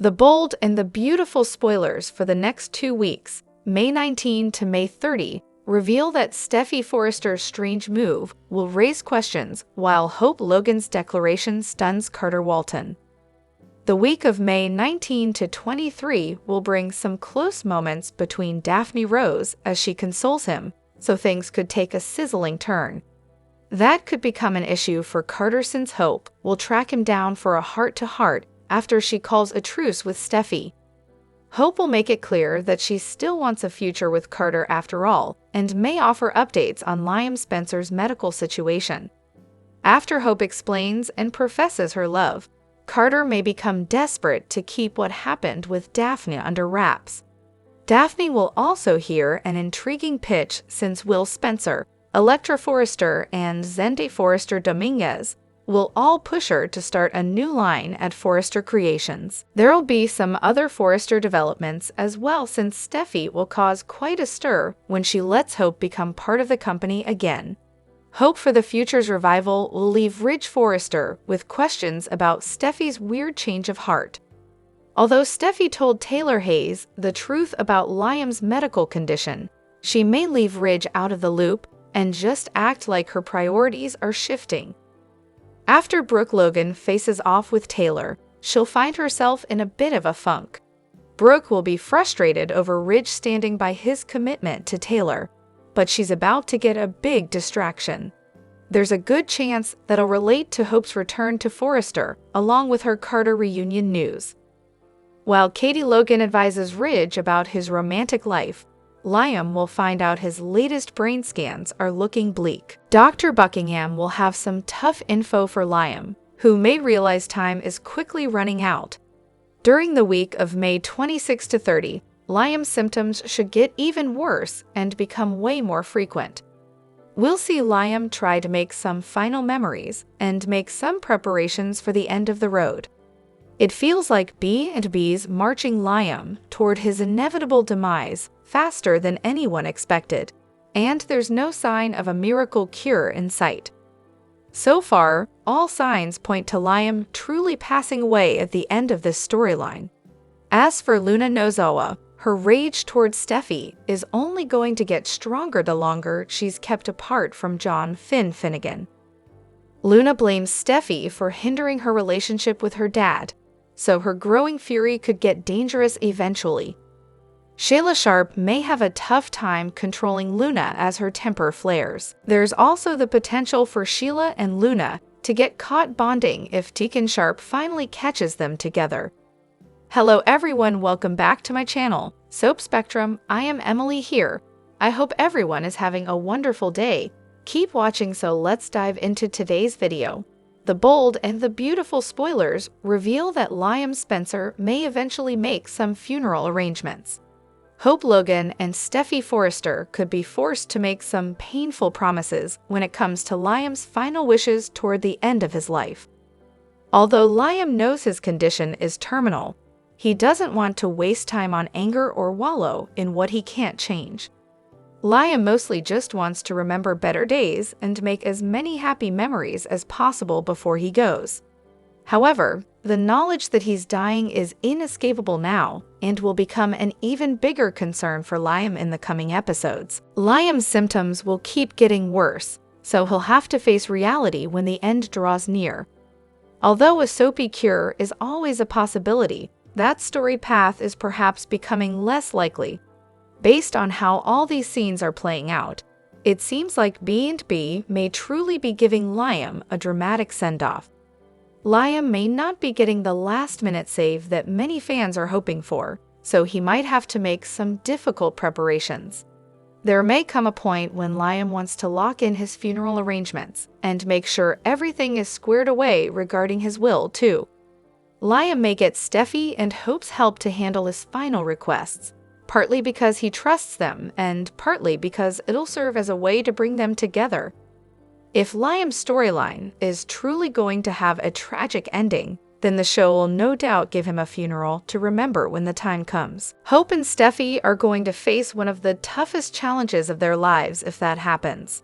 The bold and the beautiful spoilers for the next 2 weeks, May 19 to May 30, reveal that Steffy Forrester's strange move will raise questions while Hope Logan's declaration stuns Carter Walton. The week of May 19 to 23 will bring some close moments between Daphne Rose as she consoles him, so things could take a sizzling turn. That could become an issue for Carter since Hope will track him down for a heart-to-heart after she calls a truce with Steffy. Hope will make it clear that she still wants a future with Carter after all, and may offer updates on Liam Spencer's medical situation. After Hope explains and professes her love, Carter may become desperate to keep what happened with Daphne under wraps. Daphne will also hear an intriguing pitch since Will Spencer, Electra Forrester, and Zende Forrester Dominguez will all push her to start a new line at Forrester Creations. There will be some other Forrester developments as well, since Steffy will cause quite a stir when she lets Hope become part of the company again. Hope for the future's revival will leave Ridge Forrester with questions about Steffy's weird change of heart. Although Steffy told Taylor Hayes the truth about Liam's medical condition, she may leave Ridge out of the loop and just act like her priorities are shifting. After Brooke Logan faces off with Taylor, she'll find herself in a bit of a funk. Brooke will be frustrated over Ridge standing by his commitment to Taylor, but she's about to get a big distraction. There's a good chance that'll relate to Hope's return to Forrester, along with her Carter reunion news. While Katie Logan advises Ridge about his romantic life, Liam will find out his latest brain scans are looking bleak. Dr. Buckingham will have some tough info for Liam, who may realize time is quickly running out. During the week of May 26 to 30, Liam's symptoms should get even worse and become way more frequent. We'll see Liam try to make some final memories and make some preparations for the end of the road. It feels like B&B's marching Liam toward his inevitable demise faster than anyone expected, and there's no sign of a miracle cure in sight. So far, all signs point to Liam truly passing away at the end of this storyline. As for Luna Nozawa, her rage towards Steffy is only going to get stronger the longer she's kept apart from John Finnegan. Luna blames Steffy for hindering her relationship with her dad, so her growing fury could get dangerous eventually. Shayla Sharp may have a tough time controlling Luna as her temper flares. There's also the potential for Sheila and Luna to get caught bonding if Deacon Sharp finally catches them together. Hello everyone, welcome back to my channel, Soap Spectrum. I am Emily here. I hope everyone is having a wonderful day. Keep watching, so let's dive into today's video. The bold and the beautiful spoilers reveal that Liam Spencer may eventually make some funeral arrangements. Hope Logan and Steffy Forrester could be forced to make some painful promises when it comes to Liam's final wishes toward the end of his life. Although Liam knows his condition is terminal, he doesn't want to waste time on anger or wallow in what he can't change. Liam mostly just wants to remember better days and make as many happy memories as possible before he goes. However, the knowledge that he's dying is inescapable now and will become an even bigger concern for Liam in the coming episodes. Liam's symptoms will keep getting worse, so he'll have to face reality when the end draws near. Although a soapy cure is always a possibility, that story path is perhaps becoming less likely. Based on how all these scenes are playing out, it seems like B&B may truly be giving Liam a dramatic send-off. Liam may not be getting the last-minute save that many fans are hoping for, so he might have to make some difficult preparations. There may come a point when Liam wants to lock in his funeral arrangements and make sure everything is squared away regarding his will, too. Liam may get Steffy and Hope's help to handle his final requests, partly because he trusts them and partly because it'll serve as a way to bring them together. If Liam's storyline is truly going to have a tragic ending, then the show will no doubt give him a funeral to remember when the time comes. Hope and Steffy are going to face one of the toughest challenges of their lives if that happens.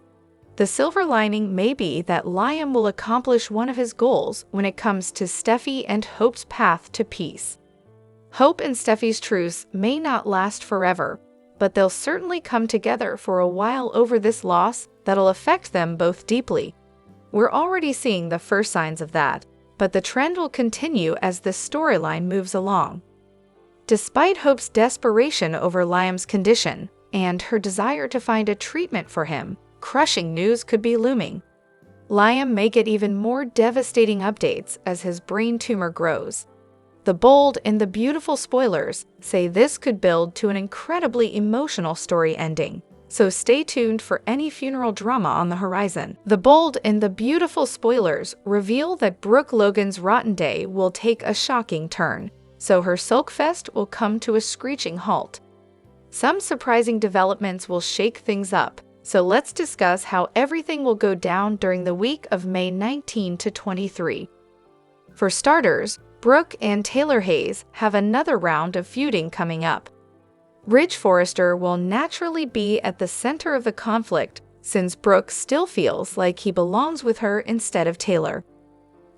The silver lining may be that Liam will accomplish one of his goals when it comes to Steffy and Hope's path to peace. Hope and Steffy's truce may not last forever, but they'll certainly come together for a while over this loss that'll affect them both deeply. We're already seeing the first signs of that, but the trend will continue as this storyline moves along. Despite Hope's desperation over Liam's condition and her desire to find a treatment for him, crushing news could be looming. Liam may get even more devastating updates as his brain tumor grows. The bold and the beautiful spoilers say this could build to an incredibly emotional story ending, so stay tuned for any funeral drama on the horizon. The bold and the beautiful spoilers reveal that Brooke Logan's rotten day will take a shocking turn, so her sulk-fest will come to a screeching halt. Some surprising developments will shake things up, so let's discuss how everything will go down during the week of May 19 to 23. For starters, Brooke and Taylor Hayes have another round of feuding coming up. Ridge Forrester will naturally be at the center of the conflict since Brooke still feels like he belongs with her instead of Taylor.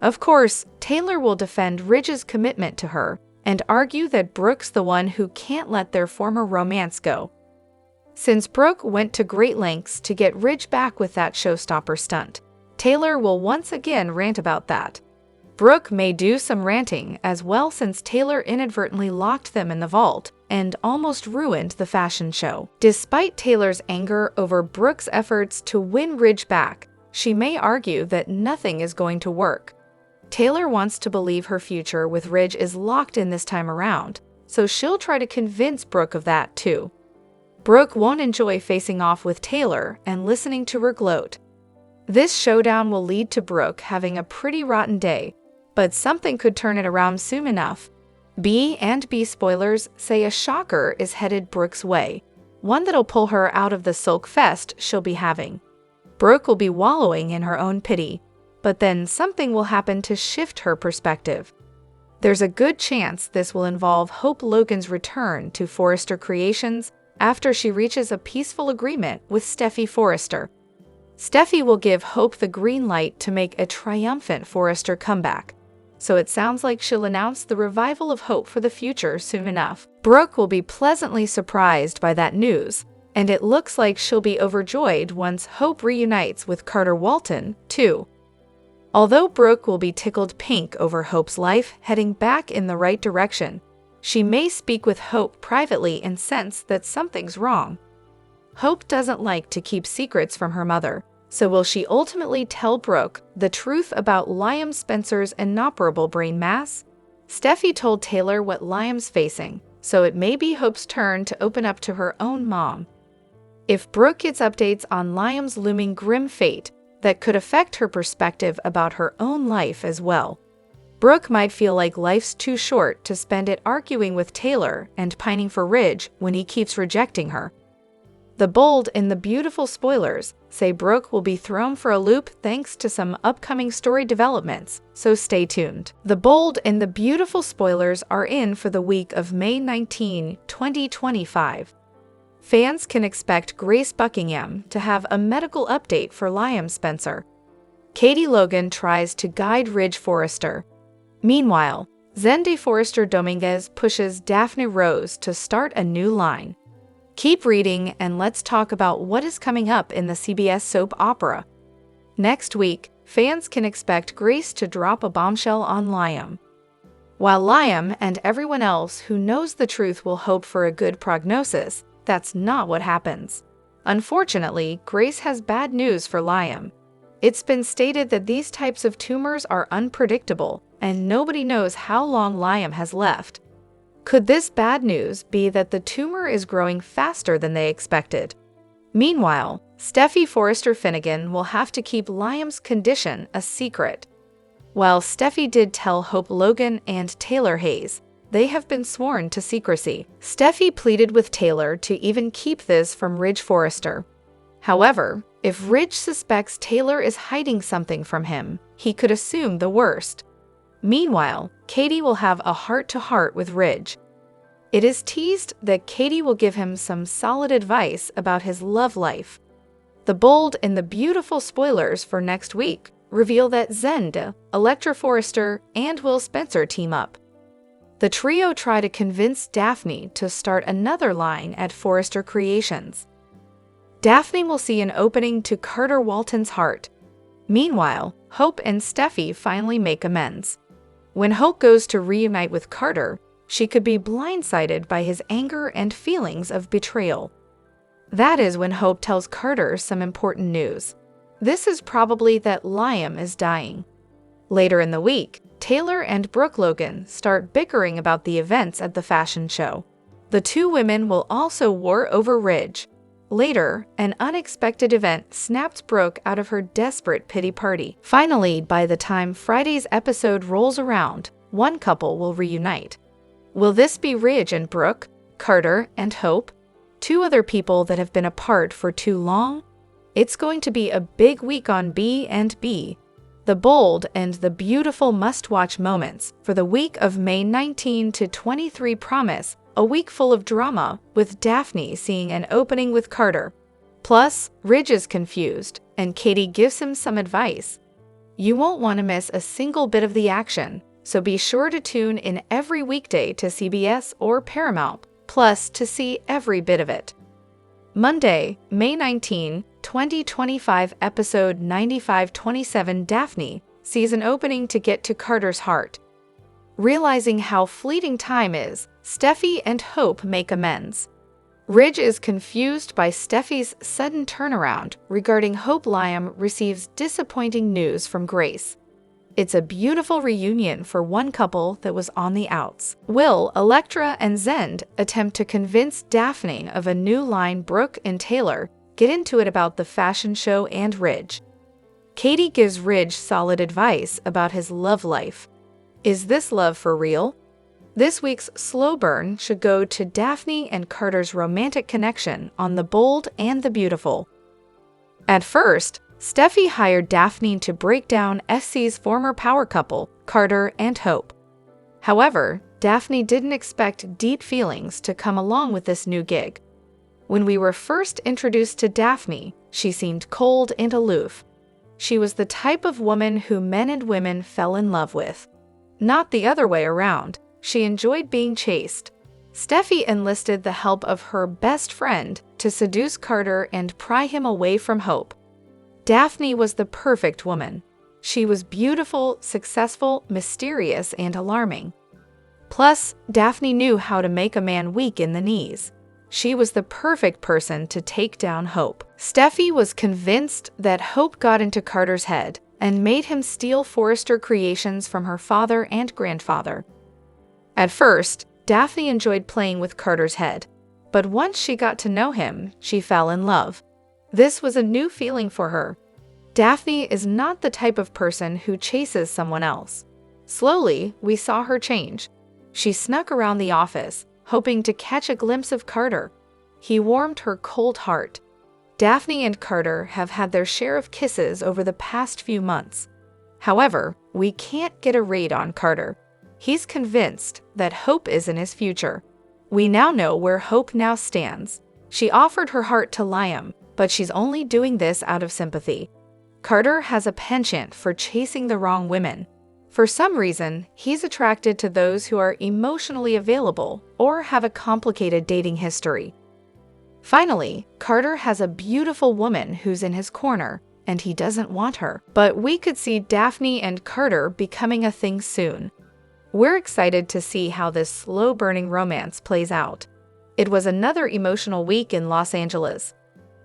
Of course, Taylor will defend Ridge's commitment to her and argue that Brooke's the one who can't let their former romance go. Since Brooke went to great lengths to get Ridge back with that showstopper stunt, Taylor will once again rant about that. Brooke may do some ranting as well since Taylor inadvertently locked them in the vault and almost ruined the fashion show. Despite Taylor's anger over Brooke's efforts to win Ridge back, she may argue that nothing is going to work. Taylor wants to believe her future with Ridge is locked in this time around, so she'll try to convince Brooke of that too. Brooke won't enjoy facing off with Taylor and listening to her gloat. This showdown will lead to Brooke having a pretty rotten day, but something could turn it around soon enough. B&B spoilers say a shocker is headed Brooke's way, one that'll pull her out of the sulk fest she'll be having. Brooke will be wallowing in her own pity, but then something will happen to shift her perspective. There's a good chance this will involve Hope Logan's return to Forrester Creations after she reaches a peaceful agreement with Steffy Forrester. Steffy will give Hope the green light to make a triumphant Forrester comeback, so it sounds like she'll announce the revival of Hope for the future soon enough. Brooke will be pleasantly surprised by that news, and it looks like she'll be overjoyed once Hope reunites with Carter Walton, too. Although Brooke will be tickled pink over Hope's life heading back in the right direction, she may speak with Hope privately and sense that something's wrong. Hope doesn't like to keep secrets from her mother, so will she ultimately tell Brooke the truth about Liam Spencer's inoperable brain mass? Steffy told Taylor what Liam's facing, so it may be Hope's turn to open up to her own mom. If Brooke gets updates on Liam's looming grim fate, that could affect her perspective about her own life as well. Brooke might feel like life's too short to spend it arguing with Taylor and pining for Ridge when he keeps rejecting her. The bold and the beautiful spoilers say Brooke will be thrown for a loop thanks to some upcoming story developments, so stay tuned. The bold and the beautiful spoilers are in for the week of May 19, 2025. Fans can expect Grace Buckingham to have a medical update for Liam Spencer. Katie Logan tries to guide Ridge Forrester. Meanwhile, Zende Forrester Dominguez pushes Daphne Rose to start a new line. Keep reading and let's talk about what is coming up in the CBS soap opera. Next week, fans can expect Grace to drop a bombshell on Liam. While Liam and everyone else who knows the truth will hope for a good prognosis, that's not what happens. Unfortunately, Grace has bad news for Liam. It's been stated that these types of tumors are unpredictable, and nobody knows how long Liam has left. Could this bad news be that the tumor is growing faster than they expected? Meanwhile, Steffy Forrester Finnegan will have to keep Liam's condition a secret. While Steffy did tell Hope Logan and Taylor Hayes, they have been sworn to secrecy. Steffy pleaded with Taylor to even keep this from Ridge Forrester. However, if Ridge suspects Taylor is hiding something from him, he could assume the worst. Meanwhile, Katie will have a heart-to-heart with Ridge. It is teased that Katie will give him some solid advice about his love life. The bold and the beautiful spoilers for next week reveal that Zende, Electra Forrester, and Will Spencer team up. The trio try to convince Daphne to start another line at Forrester Creations. Daphne will see an opening to Carter Walton's heart. Meanwhile, Hope and Steffy finally make amends. When Hope goes to reunite with Carter, she could be blindsided by his anger and feelings of betrayal. That is when Hope tells Carter some important news. This is probably that Liam is dying. Later in the week, Taylor and Brooke Logan start bickering about the events at the fashion show. The two women will also war over Ridge. Later, an unexpected event snaps Brooke out of her desperate pity party. Finally, by the time Friday's episode rolls around, one couple will reunite. Will this be Ridge and Brooke, Carter and Hope? Two other people that have been apart for too long? It's going to be a big week on B&B. The bold and the beautiful must-watch moments for the week of May 19 to 23 promise a week full of drama, with Daphne seeing an opening with Carter. Plus, Ridge is confused, and Katie gives him some advice. You won't want to miss a single bit of the action, so be sure to tune in every weekday to CBS or Paramount, Plus to see every bit of it. Monday, May 19, 2025, episode 9527. Daphne sees an opening to get to Carter's heart. Realizing how fleeting time is, Steffy and Hope make amends. Ridge is confused by Steffy's sudden turnaround regarding Hope. Liam receives disappointing news from Grace. It's a beautiful reunion for one couple that was on the outs. Will, Electra, and Zend attempt to convince Daphne of a new line. Brooke and Taylor get into it about the fashion show and Ridge. Katie gives Ridge solid advice about his love life. Is this love for real? This week's slow burn should go to Daphne and Carter's romantic connection on The Bold and the Beautiful. At first, Steffy hired Daphne to break down SC's former power couple, Carter and Hope. However, Daphne didn't expect deep feelings to come along with this new gig. When we were first introduced to Daphne, she seemed cold and aloof. She was the type of woman who men and women fell in love with. Not the other way around. She enjoyed being chased. Steffy enlisted the help of her best friend to seduce Carter and pry him away from Hope. Daphne was the perfect woman. She was beautiful, successful, mysterious, and alarming. Plus, Daphne knew how to make a man weak in the knees. She was the perfect person to take down Hope. Steffy was convinced that Hope got into Carter's head and made him steal Forrester Creations from her father and grandfather. At first, Daphne enjoyed playing with Carter's head, but once she got to know him, she fell in love. This was a new feeling for her. Daphne is not the type of person who chases someone else. Slowly, we saw her change. She snuck around the office, hoping to catch a glimpse of Carter. He warmed her cold heart. Daphne and Carter have had their share of kisses over the past few months. However, we can't get a read on Carter. He's convinced that Hope is in his future. We now know where Hope now stands. She offered her heart to Liam, but she's only doing this out of sympathy. Carter has a penchant for chasing the wrong women. For some reason, he's attracted to those who are emotionally available or have a complicated dating history. Finally, Carter has a beautiful woman who's in his corner, and he doesn't want her. But we could see Daphne and Carter becoming a thing soon. We're excited to see how this slow-burning romance plays out. It was another emotional week in Los Angeles.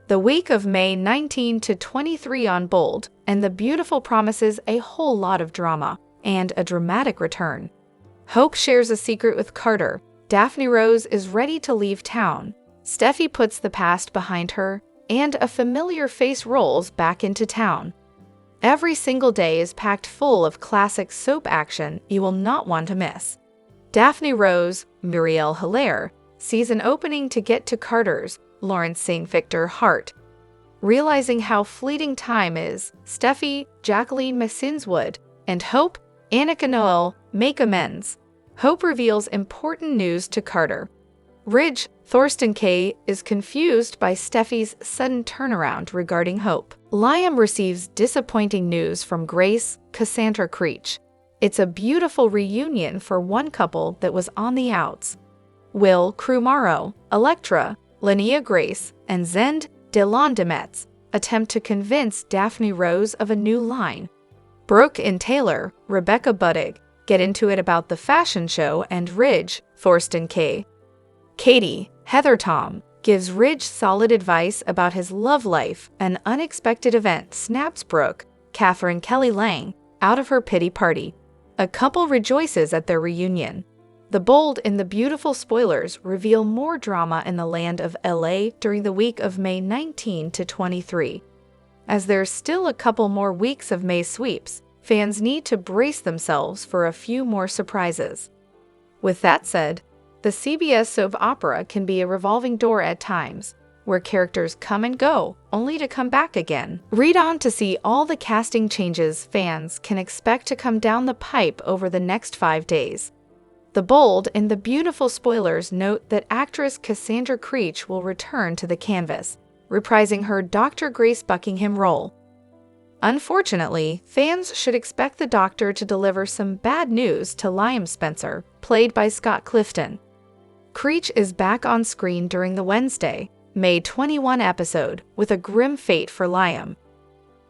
The week of May 19 to 23 on Bold, and the Beautiful promises a whole lot of drama and a dramatic return. Hope shares a secret with Carter. Daphne Rose is ready to leave town. Steffy puts the past behind her, and a familiar face rolls back into town. Every single day is packed full of classic soap action you will not want to miss. Daphne Rose, Muriel Hilaire, sees an opening to get to Carter's, Lawrence St. Victor heart. Realizing how fleeting time is, Steffy, Jacqueline Massinswood, and Hope, Annika Noel, make amends. Hope reveals important news to Carter. Ridge, Thorsten K., is confused by Steffy's sudden turnaround regarding Hope. Liam receives disappointing news from Grace, Cassandra Creech. It's a beautiful reunion for one couple that was on the outs. Will Krumaro, Electra, Linnea Grace, and Zend de Londemetz attempt to convince Daphne Rose of a new line. Brooke and Taylor, Rebecca Budig, get into it about the fashion show, and Ridge, Thorsten K. Katie, Heather Tom, gives Ridge solid advice about his love life. An unexpected event snaps Brooke, Catherine Kelly Lang, out of her pity party. A couple rejoices at their reunion. The bold and the beautiful spoilers reveal more drama in the land of LA during the week of May 19 to 23. As there's still a couple more weeks of May sweeps, fans need to brace themselves for a few more surprises. With that said, the CBS soap opera can be a revolving door at times, where characters come and go, only to come back again. Read on to see all the casting changes fans can expect to come down the pipe over the next 5 days. The bold and the beautiful spoilers note that actress Cassandra Creech will return to the canvas, reprising her Dr. Grace Buckingham role. Unfortunately, fans should expect the Doctor to deliver some bad news to Liam Spencer, played by Scott Clifton. Creech is back on screen during the Wednesday, May 21 episode, with a grim fate for Liam.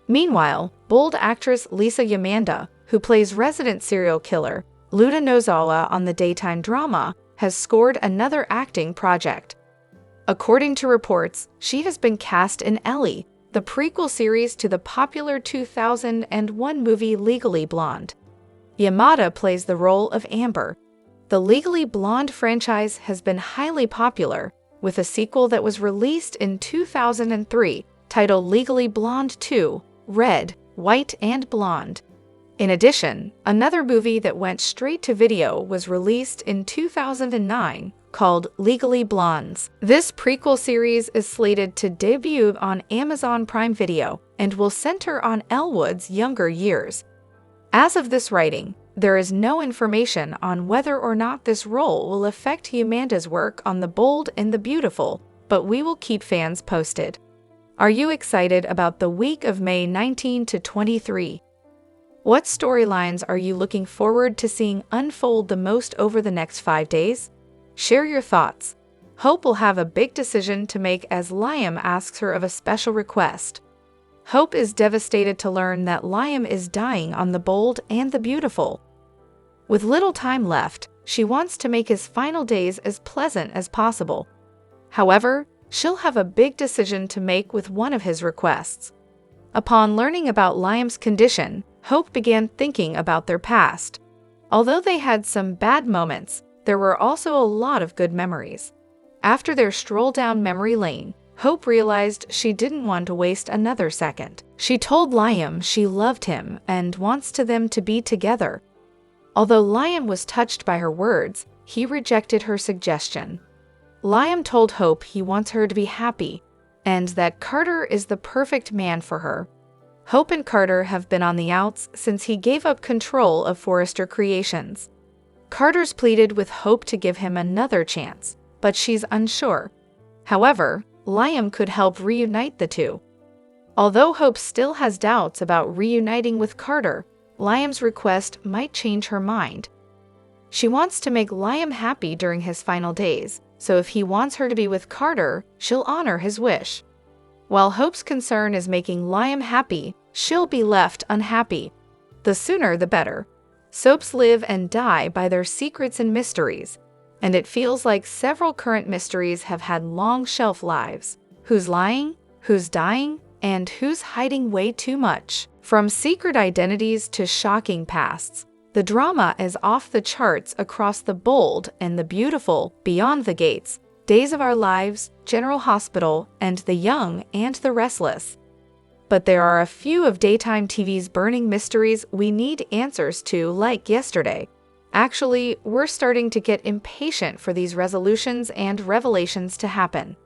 Meanwhile, bold actress Lisa Yamanda, who plays resident serial killer Luda Nozawa on the daytime drama, has scored another acting project. According to reports, she has been cast in Ellie, the prequel series to the popular 2001 movie Legally Blonde. Yamada plays the role of Amber. The Legally Blonde franchise has been highly popular, with a sequel that was released in 2003 titled Legally Blonde 2: Red, White, and Blonde. In addition, another movie that went straight to video was released in 2009 called Legally Blondes. This prequel series is slated to debut on Amazon Prime Video and will center on Elwood's younger years. As of this writing, there is no information on whether or not this role will affect Yamanda's work on The Bold and the Beautiful, but we will keep fans posted. Are you excited about the week of May 19 to 23? What storylines are you looking forward to seeing unfold the most over the next 5 days? Share your thoughts. Hope will have a big decision to make as Liam asks her of a special request. Hope is devastated to learn that Liam is dying on The Bold and the Beautiful. With little time left, she wants to make his final days as pleasant as possible. However, she'll have a big decision to make with one of his requests. Upon learning about Liam's condition, Hope began thinking about their past. Although they had some bad moments, there were also a lot of good memories. After their stroll down memory lane, Hope realized she didn't want to waste another second. She told Liam she loved him and wants them to be together. Although Liam was touched by her words, he rejected her suggestion. Liam told Hope he wants her to be happy, and that Carter is the perfect man for her. Hope and Carter have been on the outs since he gave up control of Forrester Creations. Carter's pleaded with Hope to give him another chance, but she's unsure. However, Liam could help reunite the two. Although Hope still has doubts about reuniting with Carter, Liam's request might change her mind. She wants to make Liam happy during his final days, so if he wants her to be with Carter, she'll honor his wish. While Hope's concern is making Liam happy, she'll be left unhappy. The sooner the better. Soaps live and die by their secrets and mysteries, and it feels like several current mysteries have had long shelf lives. Who's lying? Who's dying? And who's hiding way too much? From secret identities to shocking pasts, the drama is off the charts across The Bold and the Beautiful, Beyond the Gates, Days of Our Lives, General Hospital, and The Young and the Restless. But there are a few of daytime TV's burning mysteries we need answers to, like yesterday. Actually, we're starting to get impatient for these resolutions and revelations to happen.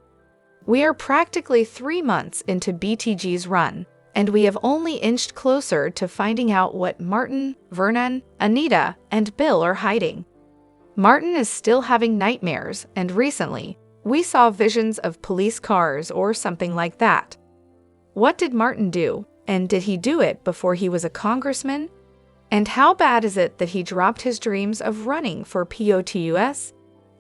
We are practically 3 months into BTG's run, and we have only inched closer to finding out what Martin, Vernon, Anita, and Bill are hiding. Martin is still having nightmares, and recently, we saw visions of police cars or something like that. What did Martin do, and did he do it before he was a congressman? And how bad is it that he dropped his dreams of running for POTUS?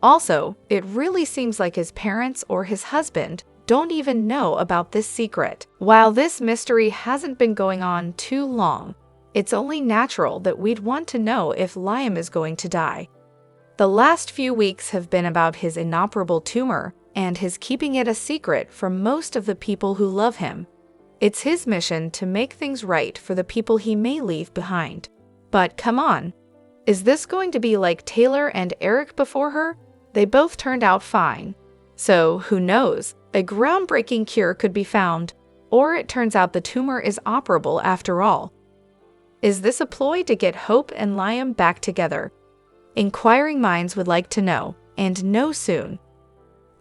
Also, it really seems like his parents or his husband don't even know about this secret. While this mystery hasn't been going on too long, it's only natural that we'd want to know if Liam is going to die. The last few weeks have been about his inoperable tumor and his keeping it a secret from most of the people who love him. It's his mission to make things right for the people he may leave behind. But come on, is this going to be like Taylor and Eric before her? They both turned out fine. So who knows, a groundbreaking cure could be found, or it turns out the tumor is operable after all. Is this a ploy to get Hope and Liam back together? Inquiring minds would like to know, and know soon.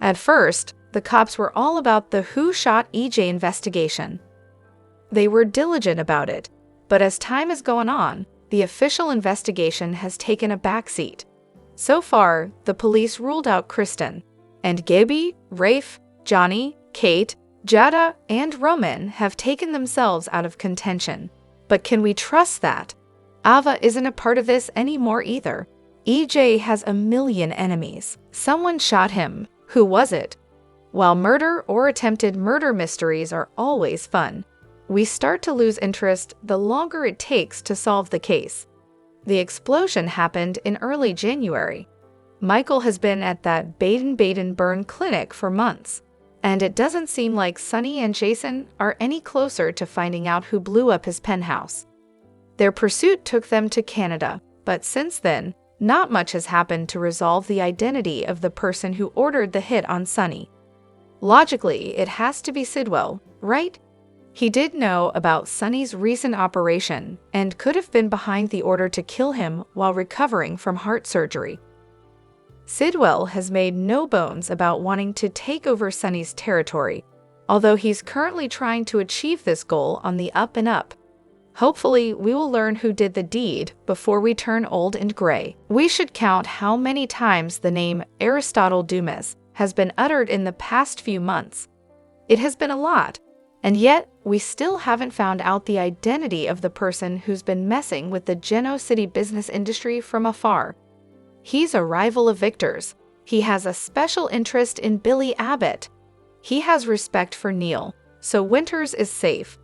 At first, the cops were all about the who shot EJ investigation. They were diligent about it, but as time has gone on, the official investigation has taken a backseat. So far, the police ruled out Kristen, and Gibby, Rafe, Johnny, Kate, Jada, and Roman have taken themselves out of contention. But can we trust that? Ava isn't a part of this anymore either. EJ has a million enemies. Someone shot him. Who was it? While murder or attempted murder mysteries are always fun, we start to lose interest the longer it takes to solve the case. The explosion happened in early January. Michael has been at that Baden-Baden burn clinic for months, and it doesn't seem like Sonny and Jason are any closer to finding out who blew up his penthouse. Their pursuit took them to Canada, but since then, not much has happened to resolve the identity of the person who ordered the hit on Sonny. Logically, it has to be Sidwell, right? He did know about Sonny's recent operation and could have been behind the order to kill him while recovering from heart surgery. Sidwell has made no bones about wanting to take over Sonny's territory, although he's currently trying to achieve this goal on the up and up. Hopefully, we will learn who did the deed before we turn old and gray. We should count how many times the name Aristotle Dumas has been uttered in the past few months. It has been a lot, and yet we still haven't found out the identity of the person who's been messing with the Geno City business industry from afar. He's a rival of Victor's. He has a special interest in Billy Abbott. He has respect for Neil, so Winters is safe.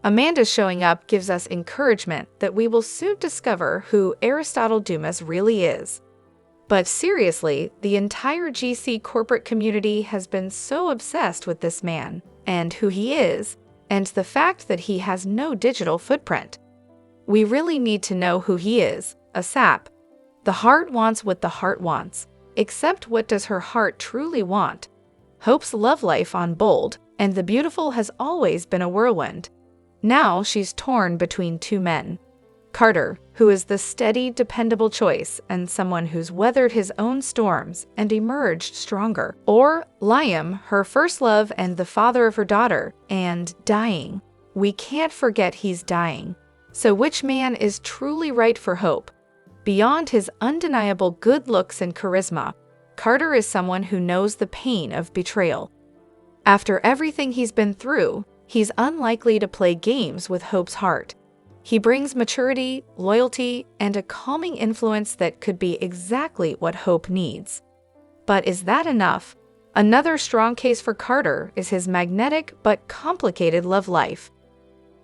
Amanda's showing up gives us encouragement that we will soon discover who Aristotle Dumas really is. But seriously, the entire GC corporate community has been so obsessed with this man, and who he is, and the fact that he has no digital footprint. We really need to know who he is, ASAP. The heart wants what the heart wants, except what does her heart truly want? Hope's love life on Bold, and the beautiful has always been a whirlwind. Now she's torn between two men. Carter, who is the steady, dependable choice and someone who's weathered his own storms and emerged stronger. Or Liam, her first love and the father of her daughter, and dying. We can't forget he's dying. So which man is truly right for Hope? Beyond his undeniable good looks and charisma, Carter is someone who knows the pain of betrayal. After everything he's been through, he's unlikely to play games with Hope's heart. He brings maturity, loyalty, and a calming influence that could be exactly what Hope needs. But is that enough? Another strong case for Carter is his magnetic but complicated love life.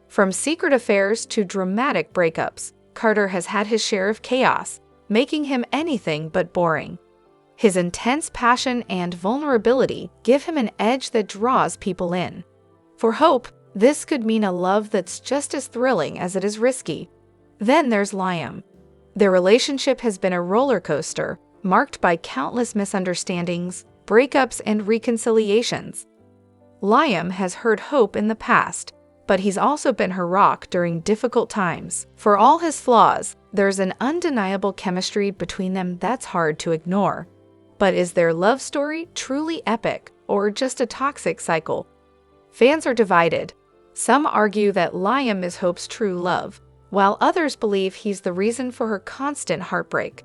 From secret affairs to dramatic breakups, Carter has had his share of chaos, making him anything but boring. His intense passion and vulnerability give him an edge that draws people in. For Hope, this could mean a love that's just as thrilling as it is risky. Then there's Liam. Their relationship has been a roller coaster, marked by countless misunderstandings, breakups, and reconciliations. Liam has hurt Hope in the past, but he's also been her rock during difficult times. For all his flaws, there's an undeniable chemistry between them that's hard to ignore. But is their love story truly epic, or just a toxic cycle? Fans are divided. Some argue that Liam is Hope's true love, while others believe he's the reason for her constant heartbreak.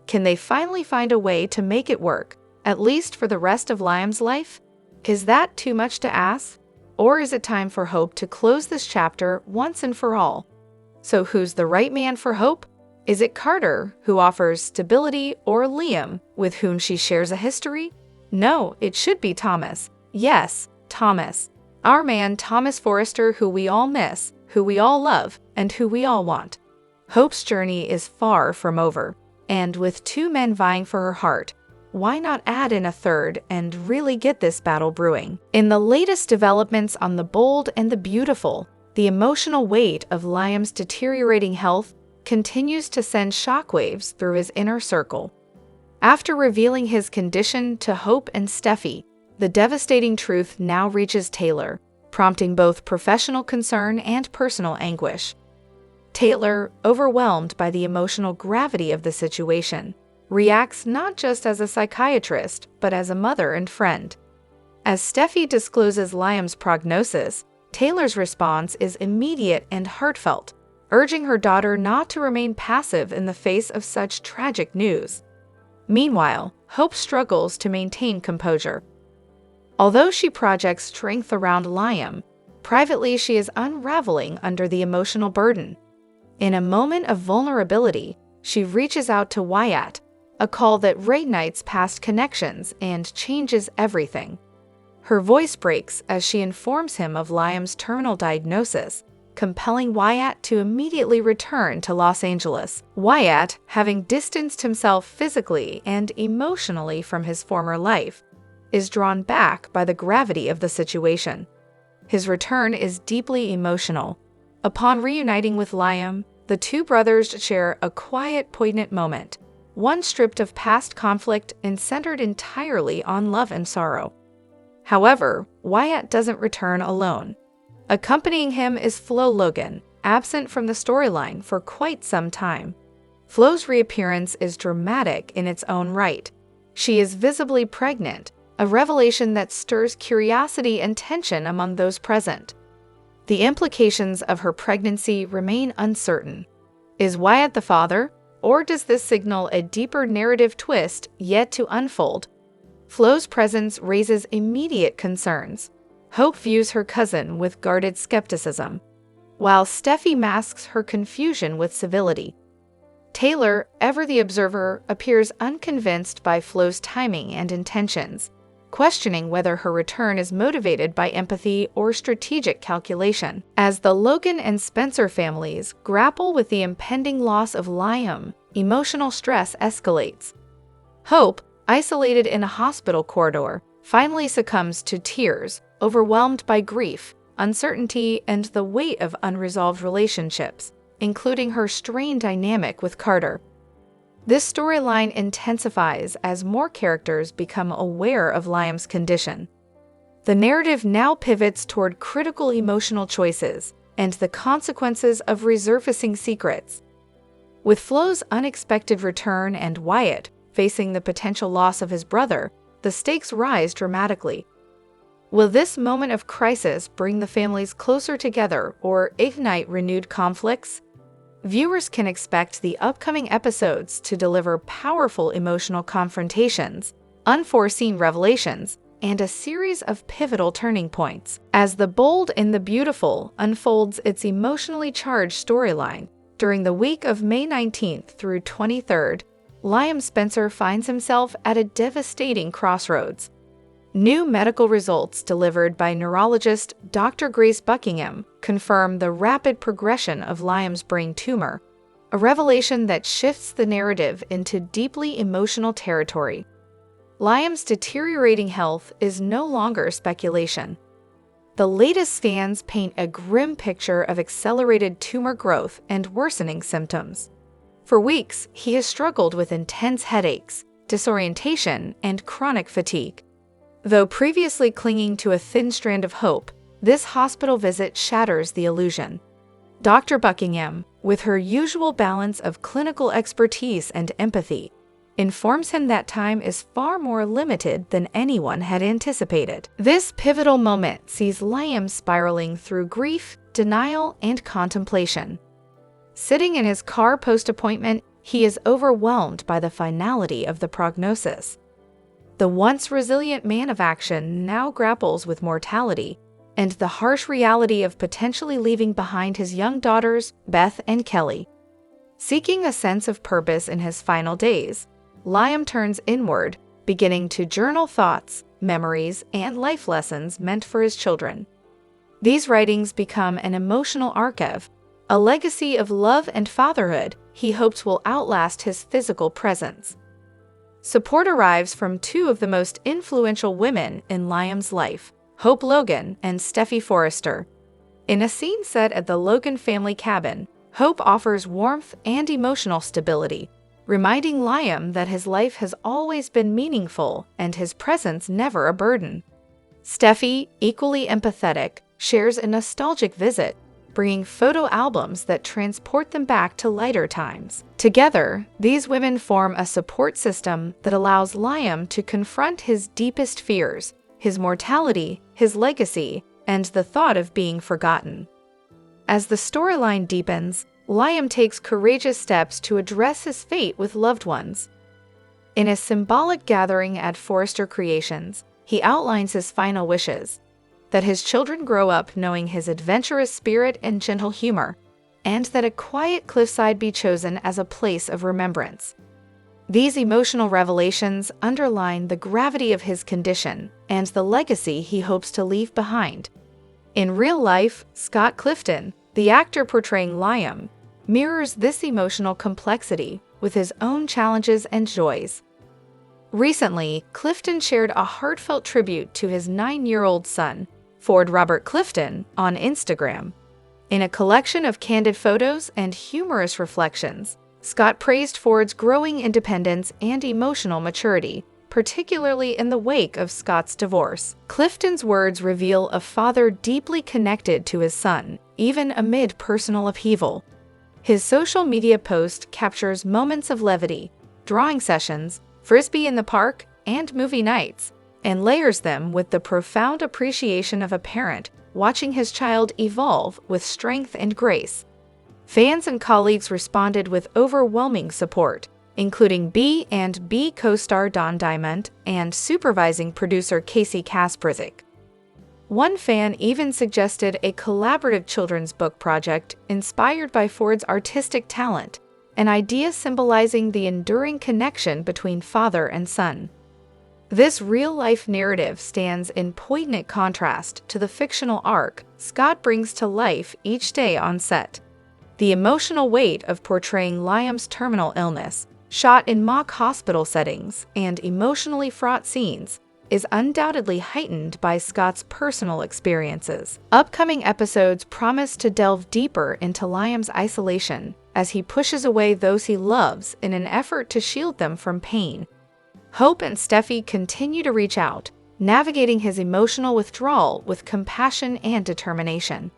Can they finally find a way to make it work, at least for the rest of Liam's life? Is that too much to ask? Or is it time for Hope to close this chapter once and for all? So who's the right man for Hope? Is it Carter, who offers stability, or Liam, with whom she shares a history? No, it should be Thomas. Yes, Thomas. Our man Thomas Forrester, who we all miss, who we all love, and who we all want. Hope's journey is far from over, and with two men vying for her heart, why not add in a third and really get this battle brewing? In the latest developments on The Bold and the Beautiful, the emotional weight of Liam's deteriorating health continues to send shockwaves through his inner circle. After revealing his condition to Hope and Steffy, the devastating truth now reaches Taylor, prompting both professional concern and personal anguish. Taylor, overwhelmed by the emotional gravity of the situation, reacts not just as a psychiatrist, but as a mother and friend. As Steffy discloses Liam's prognosis, Taylor's response is immediate and heartfelt, urging her daughter not to remain passive in the face of such tragic news. Meanwhile, Hope struggles to maintain composure. Although she projects strength around Liam, privately she is unraveling under the emotional burden. In a moment of vulnerability, she reaches out to Wyatt, a call that reignites past connections and changes everything. Her voice breaks as she informs him of Liam's terminal diagnosis, compelling Wyatt to immediately return to Los Angeles. Wyatt, having distanced himself physically and emotionally from his former life, is drawn back by the gravity of the situation. His return is deeply emotional. Upon reuniting with Liam, the two brothers share a quiet, poignant moment, one stripped of past conflict and centered entirely on love and sorrow. However, Wyatt doesn't return alone. Accompanying him is Flo Logan, absent from the storyline for quite some time. Flo's reappearance is dramatic in its own right. She is visibly pregnant, a revelation that stirs curiosity and tension among those present. The implications of her pregnancy remain uncertain. Is Wyatt the father, or does this signal a deeper narrative twist yet to unfold? Flo's presence raises immediate concerns. Hope views her cousin with guarded skepticism, while Steffy masks her confusion with civility. Taylor, ever the observer, appears unconvinced by Flo's timing and intentions, questioning whether her return is motivated by empathy or strategic calculation. As the Logan and Spencer families grapple with the impending loss of Liam, emotional stress escalates. Hope, isolated in a hospital corridor, finally succumbs to tears, overwhelmed by grief, uncertainty, and the weight of unresolved relationships, including her strained dynamic with Carter. This storyline intensifies as more characters become aware of Liam's condition. The narrative now pivots toward critical emotional choices and the consequences of resurfacing secrets. With Flo's unexpected return and Wyatt facing the potential loss of his brother, the stakes rise dramatically. Will this moment of crisis bring the families closer together or ignite renewed conflicts? Viewers can expect the upcoming episodes to deliver powerful emotional confrontations, unforeseen revelations, and a series of pivotal turning points. As The Bold and the Beautiful unfolds its emotionally charged storyline, during the week of May 19th through 23rd, Liam Spencer finds himself at a devastating crossroads. New medical results delivered by neurologist Dr. Grace Buckingham confirm the rapid progression of Liam's brain tumor, a revelation that shifts the narrative into deeply emotional territory. Liam's deteriorating health is no longer speculation. The latest scans paint a grim picture of accelerated tumor growth and worsening symptoms. For weeks, he has struggled with intense headaches, disorientation, and chronic fatigue. Though previously clinging to a thin strand of hope, this hospital visit shatters the illusion. Dr. Buckingham, with her usual balance of clinical expertise and empathy, informs him that time is far more limited than anyone had anticipated. This pivotal moment sees Liam spiraling through grief, denial, and contemplation. Sitting in his car post-appointment, he is overwhelmed by the finality of the prognosis. The once resilient man of action now grapples with mortality, and the harsh reality of potentially leaving behind his young daughters, Beth and Kelly. Seeking a sense of purpose in his final days, Liam turns inward, beginning to journal thoughts, memories, and life lessons meant for his children. These writings become an emotional archive, a legacy of love and fatherhood he hopes will outlast his physical presence. Support arrives from two of the most influential women in Liam's life, Hope Logan and Steffy Forrester. In a scene set at the Logan family cabin, Hope offers warmth and emotional stability, reminding Liam that his life has always been meaningful and his presence never a burden. Steffy, equally empathetic, shares a nostalgic visit, bringing photo albums that transport them back to lighter times. Together, these women form a support system that allows Liam to confront his deepest fears, his mortality, his legacy, and the thought of being forgotten. As the storyline deepens, Liam takes courageous steps to address his fate with loved ones. In a symbolic gathering at Forrester Creations, he outlines his final wishes: that his children grow up knowing his adventurous spirit and gentle humor, and that a quiet cliffside be chosen as a place of remembrance. These emotional revelations underline the gravity of his condition and the legacy he hopes to leave behind. In real life, Scott Clifton, the actor portraying Liam, mirrors this emotional complexity with his own challenges and joys. Recently, Clifton shared a heartfelt tribute to his 9-year-old son, Ford Robert Clifton, on Instagram. In a collection of candid photos and humorous reflections, Scott praised Ford's growing independence and emotional maturity, particularly in the wake of Scott's divorce. Clifton's words reveal a father deeply connected to his son, even amid personal upheaval. His social media post captures moments of levity, drawing sessions, frisbee in the park, and movie nights, and layers them with the profound appreciation of a parent watching his child evolve with strength and grace. Fans and colleagues responded with overwhelming support, including B&B co-star Don Diamond and supervising producer Casey Kasprzik. One fan even suggested a collaborative children's book project inspired by Ford's artistic talent, an idea symbolizing the enduring connection between father and son. This real-life narrative stands in poignant contrast to the fictional arc Scott brings to life each day on set. The emotional weight of portraying Liam's terminal illness, shot in mock hospital settings and emotionally fraught scenes, is undoubtedly heightened by Scott's personal experiences. Upcoming episodes promise to delve deeper into Liam's isolation as he pushes away those he loves in an effort to shield them from pain. Hope and Steffy continue to reach out, navigating his emotional withdrawal with compassion and determination.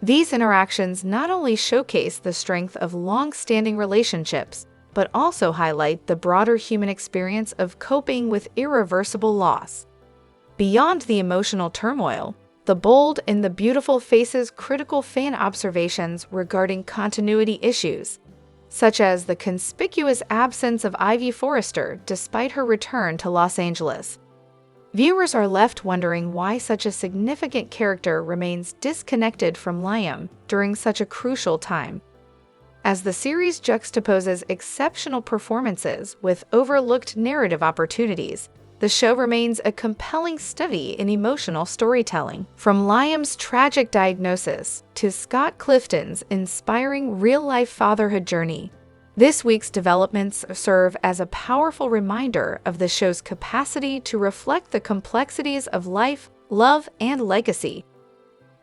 These interactions not only showcase the strength of long-standing relationships, but also highlight the broader human experience of coping with irreversible loss. Beyond the emotional turmoil, the bold and the beautiful faces critical fan observations regarding continuity issues, such as the conspicuous absence of Ivy Forrester despite her return to Los Angeles. Viewers are left wondering why such a significant character remains disconnected from Liam during such a crucial time. As the series juxtaposes exceptional performances with overlooked narrative opportunities, the show remains a compelling study in emotional storytelling. From Liam's tragic diagnosis to Scott Clifton's inspiring real-life fatherhood journey, this week's developments serve as a powerful reminder of the show's capacity to reflect the complexities of life, love, and legacy.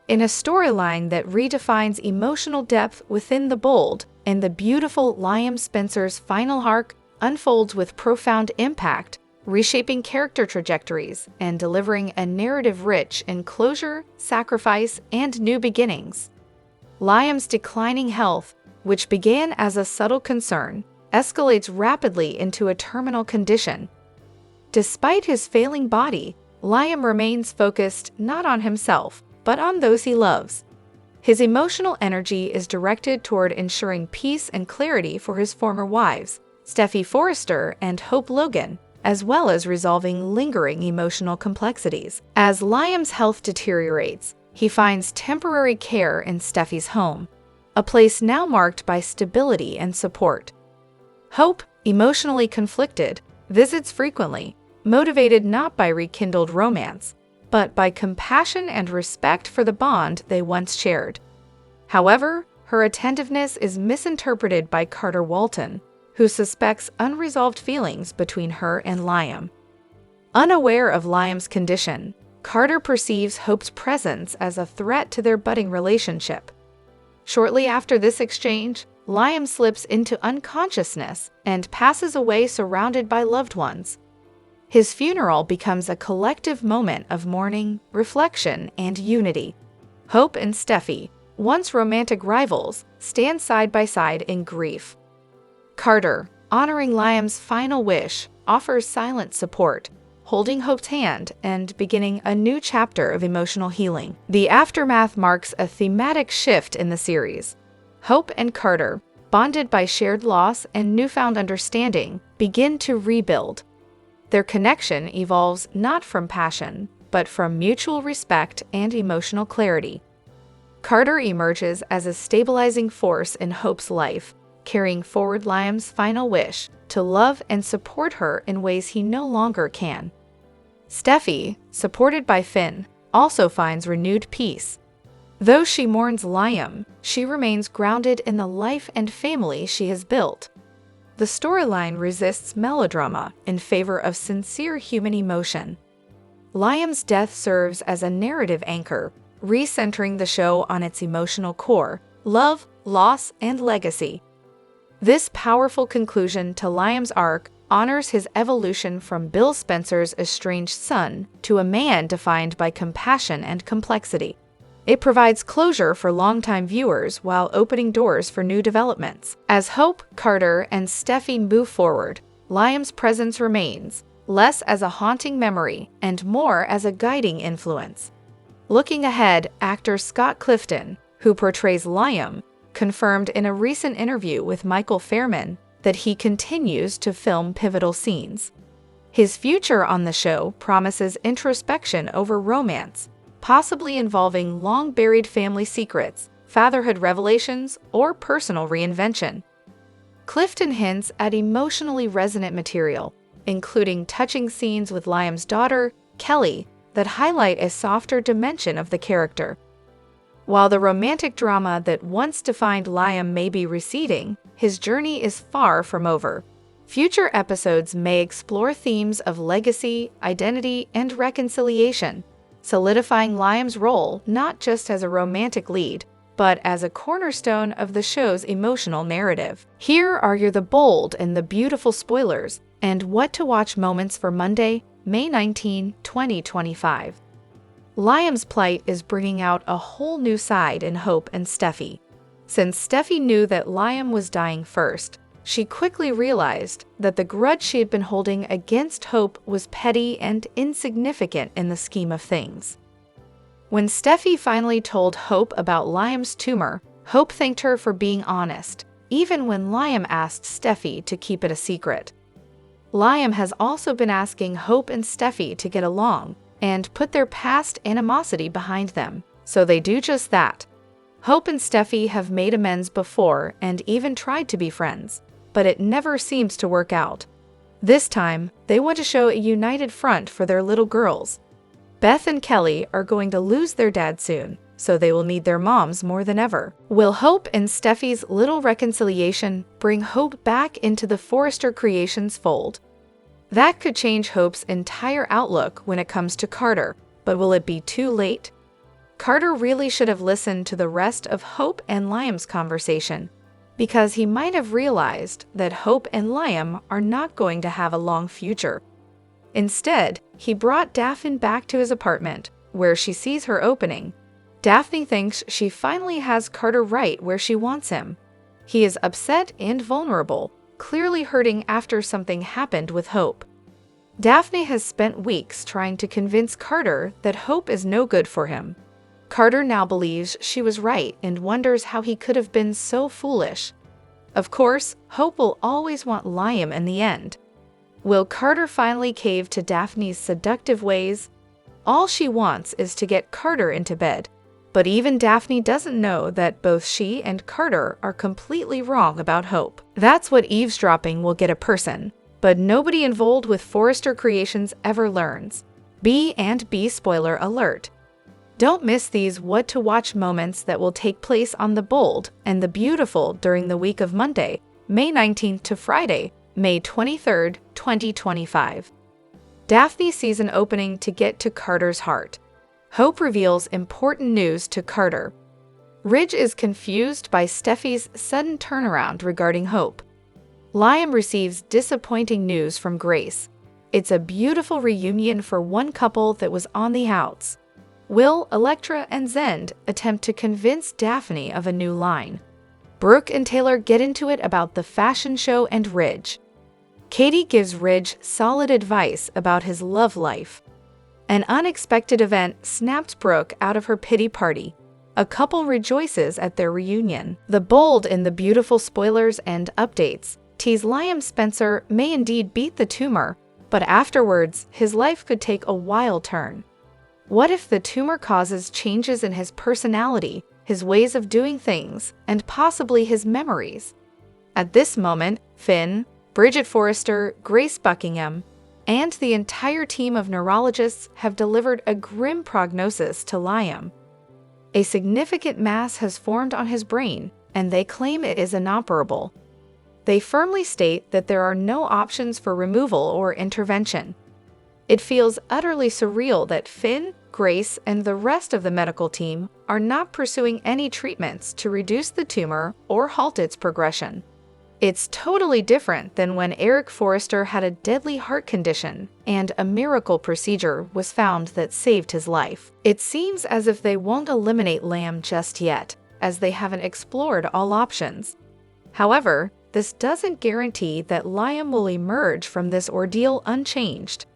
In a storyline that redefines emotional depth within the bold, and the beautiful Liam Spencer's final arc unfolds with profound impact, reshaping character trajectories and delivering a narrative rich in closure, sacrifice, and new beginnings. Liam's declining health, which began as a subtle concern, escalates rapidly into a terminal condition. Despite his failing body, Liam remains focused not on himself, but on those he loves. His emotional energy is directed toward ensuring peace and clarity for his former wives, Steffy Forrester and Hope Logan, as well as resolving lingering emotional complexities. As Liam's health deteriorates, he finds temporary care in Steffy's home, a place now marked by stability and support. Hope, emotionally conflicted, visits frequently, motivated not by rekindled romance, but by compassion and respect for the bond they once shared. However, her attentiveness is misinterpreted by Carter Walton, who suspects unresolved feelings between her and Liam. Unaware of Liam's condition, Carter perceives Hope's presence as a threat to their budding relationship. Shortly after this exchange, Liam slips into unconsciousness and passes away surrounded by loved ones. His funeral becomes a collective moment of mourning, reflection, and unity. Hope and Steffy, once romantic rivals, stand side by side in grief. Carter, honoring Liam's final wish, offers silent support, holding Hope's hand and beginning a new chapter of emotional healing. The aftermath marks a thematic shift in the series. Hope and Carter, bonded by shared loss and newfound understanding, begin to rebuild. Their connection evolves not from passion, but from mutual respect and emotional clarity. Carter emerges as a stabilizing force in Hope's life, carrying forward Liam's final wish to love and support her in ways he no longer can. Steffy, supported by Finn, also finds renewed peace. Though she mourns Liam, she remains grounded in the life and family she has built. The storyline resists melodrama in favor of sincere human emotion. Liam's death serves as a narrative anchor, recentering the show on its emotional core: love, loss, and legacy. This powerful conclusion to Liam's arc honors his evolution from Bill Spencer's estranged son to a man defined by compassion and complexity. It provides closure for longtime viewers while opening doors for new developments. As Hope, Carter, and Steffy move forward, Liam's presence remains, less as a haunting memory and more as a guiding influence. Looking ahead, actor Scott Clifton, who portrays Liam, confirmed in a recent interview with Michael Fairman that he continues to film pivotal scenes. His future on the show promises introspection over romance, possibly involving long-buried family secrets, fatherhood revelations, or personal reinvention. Clifton hints at emotionally resonant material, including touching scenes with Liam's daughter, Kelly, that highlight a softer dimension of the character. While the romantic drama that once defined Liam may be receding, his journey is far from over. Future episodes may explore themes of legacy, identity, and reconciliation, solidifying Liam's role not just as a romantic lead, but as a cornerstone of the show's emotional narrative. Here are the bold and the beautiful spoilers, and what to watch moments for Monday, May 19, 2025. Liam's plight is bringing out a whole new side in Hope and Steffy. Since Steffy knew that Liam was dying first, she quickly realized that the grudge she had been holding against Hope was petty and insignificant in the scheme of things. When Steffy finally told Hope about Liam's tumor, Hope thanked her for being honest, even when Liam asked Steffy to keep it a secret. Liam has also been asking Hope and Steffy to get along and put their past animosity behind them, so they do just that. Hope and Steffy have made amends before and even tried to be friends, but it never seems to work out. This time, they want to show a united front for their little girls. Beth and Kelly are going to lose their dad soon, so they will need their moms more than ever. Will Hope and Steffy's little reconciliation bring Hope back into the Forrester Creations fold? That could change Hope's entire outlook when it comes to Carter, but will it be too late? Carter really should have listened to the rest of Hope and Liam's conversation, because he might have realized that Hope and Liam are not going to have a long future. Instead, he brought Daphne back to his apartment, where she sees her opening. Daphne thinks she finally has Carter right where she wants him. He is upset and vulnerable, clearly hurting after something happened with Hope. Daphne has spent weeks trying to convince Carter that Hope is no good for him. Carter now believes she was right and wonders how he could have been so foolish. Of course, Hope will always want Liam in the end. Will Carter finally cave to Daphne's seductive ways? All she wants is to get Carter into bed. But even Daphne doesn't know that both she and Carter are completely wrong about Hope. That's what eavesdropping will get a person, but nobody involved with Forrester Creations ever learns. B&B spoiler alert. Don't miss these what-to-watch moments that will take place on The Bold and the Beautiful during the week of Monday, May 19th to Friday, May 23rd, 2025. Daphne season opening to get to Carter's heart. Hope reveals important news to Carter. Ridge is confused by Steffy's sudden turnaround regarding Hope. Liam receives disappointing news from Grace. It's a beautiful reunion for one couple that was on the outs. Will, Electra, and Zend attempt to convince Daphne of a new line. Brooke and Taylor get into it about the fashion show and Ridge. Katie gives Ridge solid advice about his love life. An unexpected event snaps Brooke out of her pity party. A couple rejoices at their reunion. The Bold and the Beautiful spoilers and updates tease Liam Spencer may indeed beat the tumor, but afterwards, his life could take a wild turn. What if the tumor causes changes in his personality, his ways of doing things, and possibly his memories? At this moment, Finn, Bridget Forrester, Grace Buckingham, and the entire team of neurologists have delivered a grim prognosis to Liam. A significant mass has formed on his brain, and they claim it is inoperable. They firmly state that there are no options for removal or intervention. It feels utterly surreal that Finn, Grace, and the rest of the medical team are not pursuing any treatments to reduce the tumor or halt its progression. It's totally different than when Eric Forrester had a deadly heart condition and a miracle procedure was found that saved his life. It seems as if they won't eliminate Liam just yet, as they haven't explored all options. However, this doesn't guarantee that Liam will emerge from this ordeal unchanged.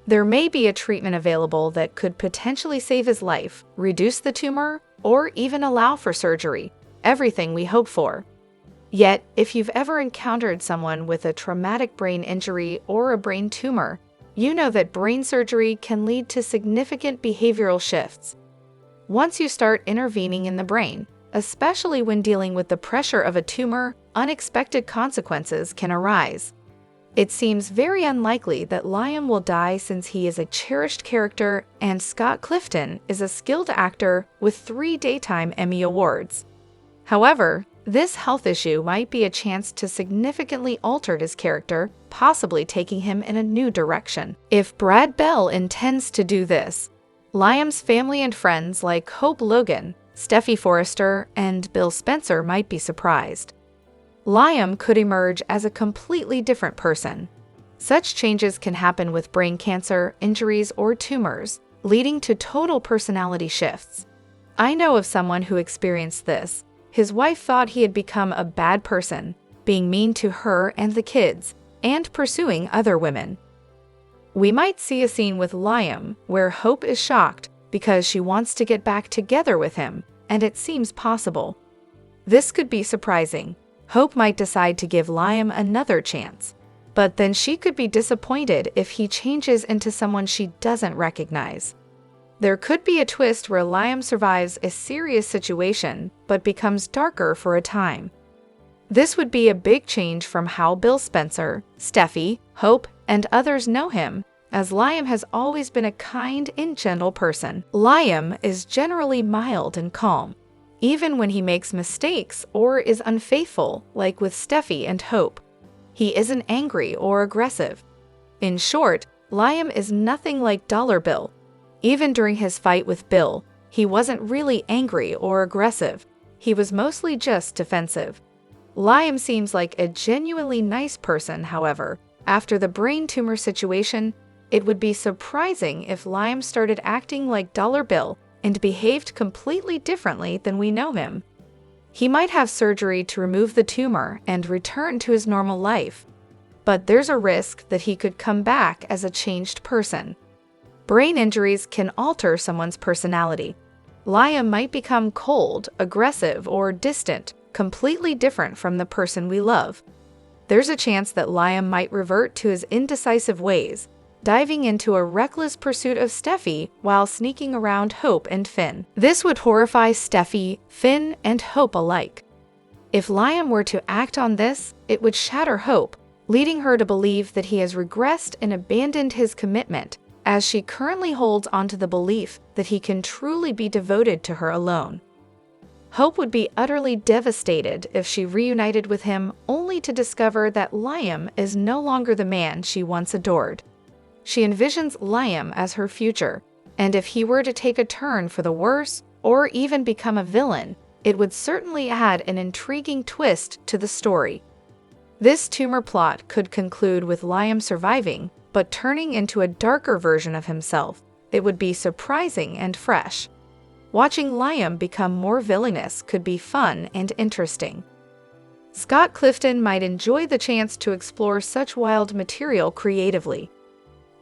There may be a treatment available that could potentially save his life, reduce the tumor, or even allow for surgery. Everything we hope for. Yet, if you've ever encountered someone with a traumatic brain injury or a brain tumor, you know that brain surgery can lead to significant behavioral shifts. Once you start intervening in the brain, especially when dealing with the pressure of a tumor, unexpected consequences can arise. It seems very unlikely that Liam will die since he is a cherished character and Scott Clifton is a skilled actor with 3 Daytime Emmy Awards. However, this health issue might be a chance to significantly alter his character, possibly taking him in a new direction. If Brad Bell intends to do this, Liam's family and friends like Hope Logan, Steffy Forrester, and Bill Spencer might be surprised. Liam could emerge as a completely different person. Such changes can happen with brain cancer, injuries, or tumors, leading to total personality shifts. I know of someone who experienced this. His wife thought he had become a bad person, being mean to her and the kids, and pursuing other women. We might see a scene with Liam where Hope is shocked because she wants to get back together with him, and it seems possible. This could be surprising. Hope might decide to give Liam another chance, but then she could be disappointed if he changes into someone she doesn't recognize. There could be a twist where Liam survives a serious situation but becomes darker for a time. This would be a big change from how Bill Spencer, Steffy, Hope, and others know him, as Liam has always been a kind and gentle person. Liam is generally mild and calm, even when he makes mistakes or is unfaithful, like with Steffy and Hope. He isn't angry or aggressive. In short, Liam is nothing like Dollar Bill. Even during his fight with Bill, he wasn't really angry or aggressive. He was mostly just defensive. Liam seems like a genuinely nice person, however. After the brain tumor situation, it would be surprising if Liam started acting like Dollar Bill and behaved completely differently than we know him. He might have surgery to remove the tumor and return to his normal life, but there's a risk that he could come back as a changed person. Brain injuries can alter someone's personality. Liam might become cold, aggressive, or distant, completely different from the person we love. There's a chance that Liam might revert to his indecisive ways, diving into a reckless pursuit of Steffy while sneaking around Hope and Finn. This would horrify Steffy, Finn, and Hope alike. If Liam were to act on this, it would shatter Hope, leading her to believe that he has regressed and abandoned his commitment, as she currently holds onto the belief that he can truly be devoted to her alone. Hope would be utterly devastated if she reunited with him only to discover that Liam is no longer the man she once adored. She envisions Liam as her future, and if he were to take a turn for the worse or even become a villain, it would certainly add an intriguing twist to the story. This tumor plot could conclude with Liam surviving, but turning into a darker version of himself. It would be surprising and fresh. Watching Liam become more villainous could be fun and interesting. Scott Clifton might enjoy the chance to explore such wild material creatively.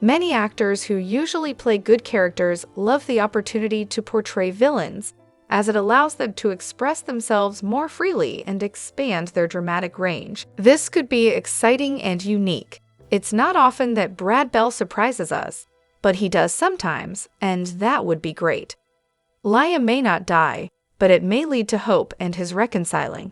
Many actors who usually play good characters love the opportunity to portray villains, as it allows them to express themselves more freely and expand their dramatic range. This could be exciting and unique. It's not often that Brad Bell surprises us, but he does sometimes, and that would be great. Liam may not die, but it may lead to hope and his reconciling.